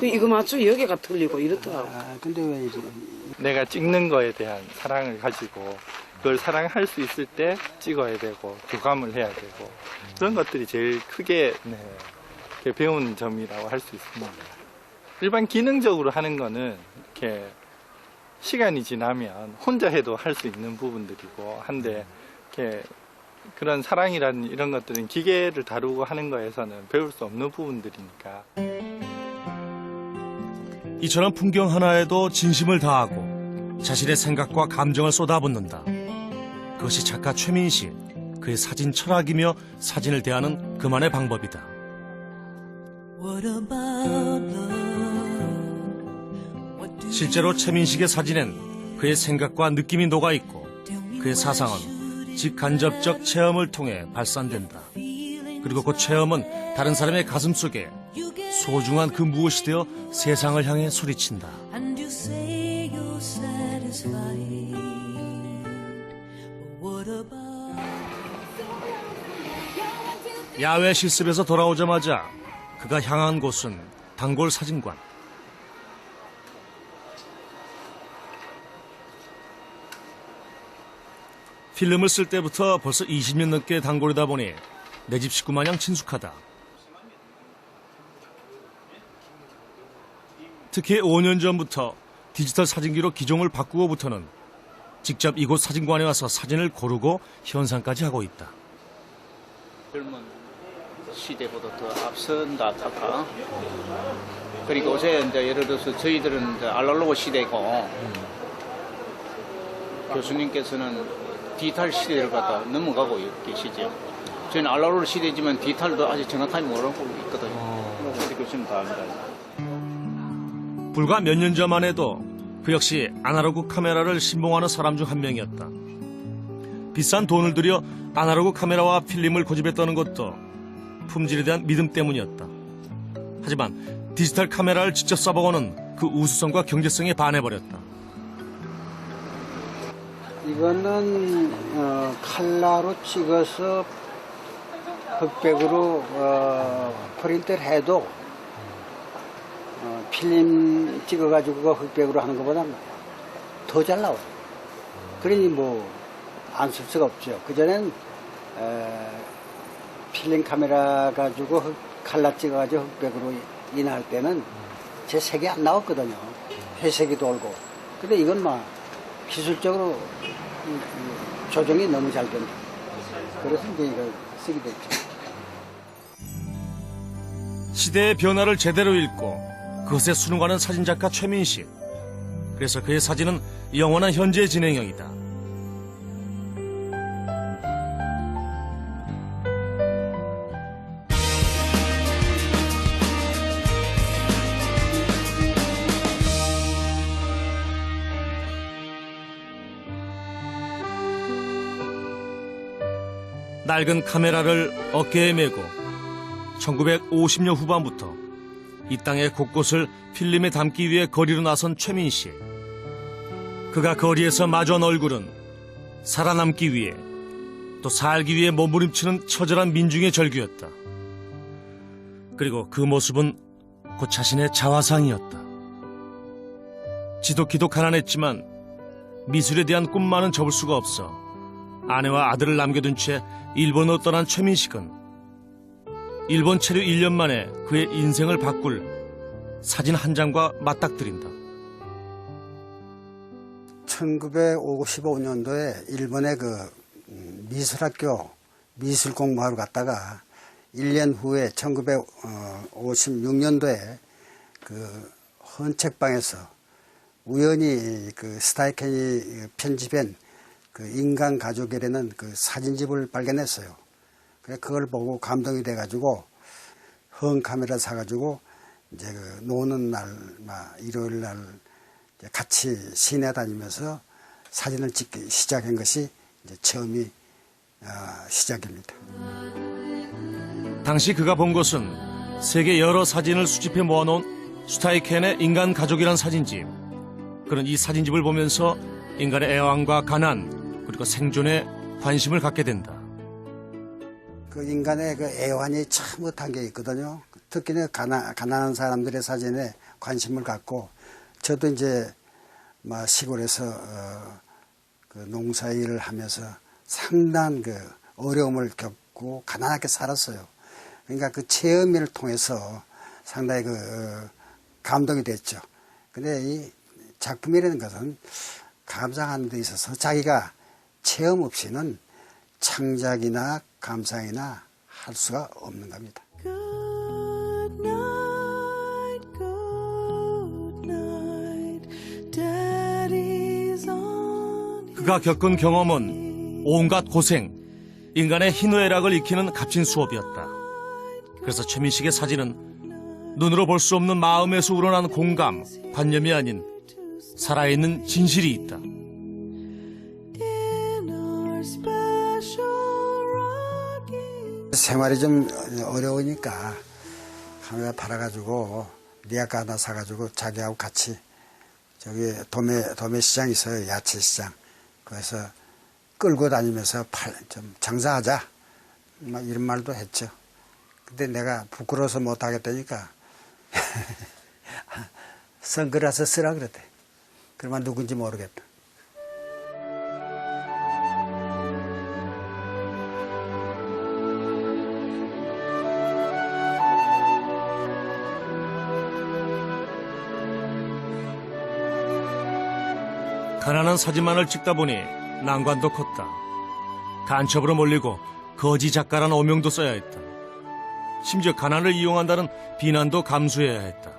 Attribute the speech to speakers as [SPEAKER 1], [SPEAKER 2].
[SPEAKER 1] 그 이거 맞죠? 여기가 틀리고 이렇더라고.
[SPEAKER 2] 근데 왜 이제
[SPEAKER 3] 내가 찍는 거에 대한 사랑을 가지고 그걸 사랑할 수 있을 때 찍어야 되고 교감을 해야 되고 그런 것들이 제일 크게 배운 점이라고 할 수 있습니다. 일반 기능적으로 하는 거는 이렇게 시간이 지나면 혼자 해도 할 수 있는 부분들이고 한데 이렇게 그런 사랑이라는 이런 것들은 기계를 다루고 하는 거에서는 배울 수 없는 부분들이니까.
[SPEAKER 4] 이처럼 풍경 하나에도 진심을 다하고 자신의 생각과 감정을 쏟아붓는다. 그것이 작가 최민식, 그의 사진 철학이며 사진을 대하는 그만의 방법이다. 실제로 최민식의 사진엔 그의 생각과 느낌이 녹아있고 그의 사상은 직간접적 체험을 통해 발산된다. 그리고 그 체험은 다른 사람의 가슴 속에 소중한 그 무엇이 되어 세상을 향해 소리친다. 야외 실습에서 돌아오자마자 그가 향한 곳은 단골 사진관. 필름을 쓸 때부터 벌써 20년 넘게 단골이다 보니 내 집 식구 마냥 친숙하다. 특히 5년 전부터 디지털 사진기로 기종을 바꾸고부터는 직접 이곳 사진관에 와서 사진을 고르고 현상까지 하고 있다.
[SPEAKER 5] 젊은 시대보다 더 앞선다 할까? 그리고 요새 이제 예를 들어서 저희들은 이제 아날로그 시대고 교수님께서는 디지털 시대를 갖다 넘어가고 계시죠. 저희는 아날로그 시대지만 디지털도 아직 정확하게 모르고 있거든요. 우리 교수님 다 압니다.
[SPEAKER 4] 불과 몇 년 전만 해도 그 역시 아날로그 카메라를 신봉하는 사람 중 한 명이었다. 비싼 돈을 들여 아날로그 카메라와 필름을 고집했다는 것도 품질에 대한 믿음 때문이었다. 하지만 디지털 카메라를 직접 써보고는 그 우수성과 경제성에 반해버렸다.
[SPEAKER 2] 이거는 칼라로 찍어서 흑백으로 프린트를 해도 필름 찍어가지고 그 흑백으로 하는 것보다 더 잘 나와요. 그러니 뭐 안 쓸 수가 없죠. 그전엔 필름 카메라 가지고 칼라 찍어가지고 흑백으로 인할 때는 제 색이 안 나왔거든요. 회색이 돌고. 근데 이건 막 기술적으로 조정이 너무 잘 된다. 그래서 이제 이걸 쓰게 됐죠.
[SPEAKER 4] 시대의 변화를 제대로 읽고 그것에 순응하는 사진작가 최민식. 그래서 그의 사진은 영원한 현재 진행형이다. 낡은 카메라를 어깨에 메고 1950년 후반부터 이 땅의 곳곳을 필름에 담기 위해 거리로 나선 최민식. 그가 거리에서 마주한 얼굴은 살아남기 위해 또 살기 위해 몸부림치는 처절한 민중의 절규였다. 그리고 그 모습은 곧 자신의 자화상이었다. 지독히도 가난했지만 미술에 대한 꿈만은 접을 수가 없어 아내와 아들을 남겨둔 채 일본으로 떠난 최민식은 일본 체류 1년 만에 그의 인생을 바꿀 사진 한 장과 맞닥뜨린다.
[SPEAKER 2] 1955년도에 일본의 그 미술학교 미술 공부하러 갔다가 1년 후에 1956년도에 그 헌책방에서 우연히 그 스타이켄이 편집한 그 인간 가족이라는 그 사진집을 발견했어요. 그래 그걸 보고 감동이 돼가지고 헌 카메라 사가지고 이제 그 노는 날, 일요일 날 같이 시내 다니면서 사진을 찍기 시작한 것이 이제 처음이 시작입니다.
[SPEAKER 4] 당시 그가 본 것은 세계 여러 사진을 수집해 모아놓은 스타이켄의 인간 가족이란 사진집. 그는 이 사진집을 보면서 인간의 애환과 가난 그리고 생존에 관심을 갖게 된다.
[SPEAKER 2] 그 인간의 그 애환이 참 못한 게 있거든요. 특히 가난한 사람들의 사진에 관심을 갖고 저도 이제 막 시골에서 그 농사일을 하면서 상당한 그 어려움을 겪고 가난하게 살았어요. 그러니까 그 체험을 통해서 상당히 그 감동이 됐죠. 근데 이 작품이라는 것은 감상하는 데 있어서 자기가 체험 없이는 창작이나 감상이나 할 수가 없는 겁니다.
[SPEAKER 6] Good night, Daddy's on.
[SPEAKER 4] 그가 겪은 경험은 온갖 고생, 인간의 희노애락을 익히는 값진 수업이었다. 그래서 최민식의 사진은 눈으로 볼 수 없는 마음에서 우러난 공감, 관념이 아닌 살아있는 진실이 있다.
[SPEAKER 6] In our special rocking.
[SPEAKER 2] 생활이 좀 어려우니까 카메라 팔아가지고 리아카 하나 사가지고 자기하고 같이 저기 도매 시장 있어요. 야채 시장. 거기서 끌고 다니면서 좀 장사하자. 막 이런 말도 했죠. 근데 내가 부끄러워서 못 하겠다니까 선글라스 쓰라 그랬대. 그러면 누군지 모르겠다.
[SPEAKER 4] 가난한 사진만을 찍다 보니 난관도 컸다. 간첩으로 몰리고 거지 작가라는 오명도 써야 했다. 심지어 가난을 이용한다는 비난도 감수해야 했다.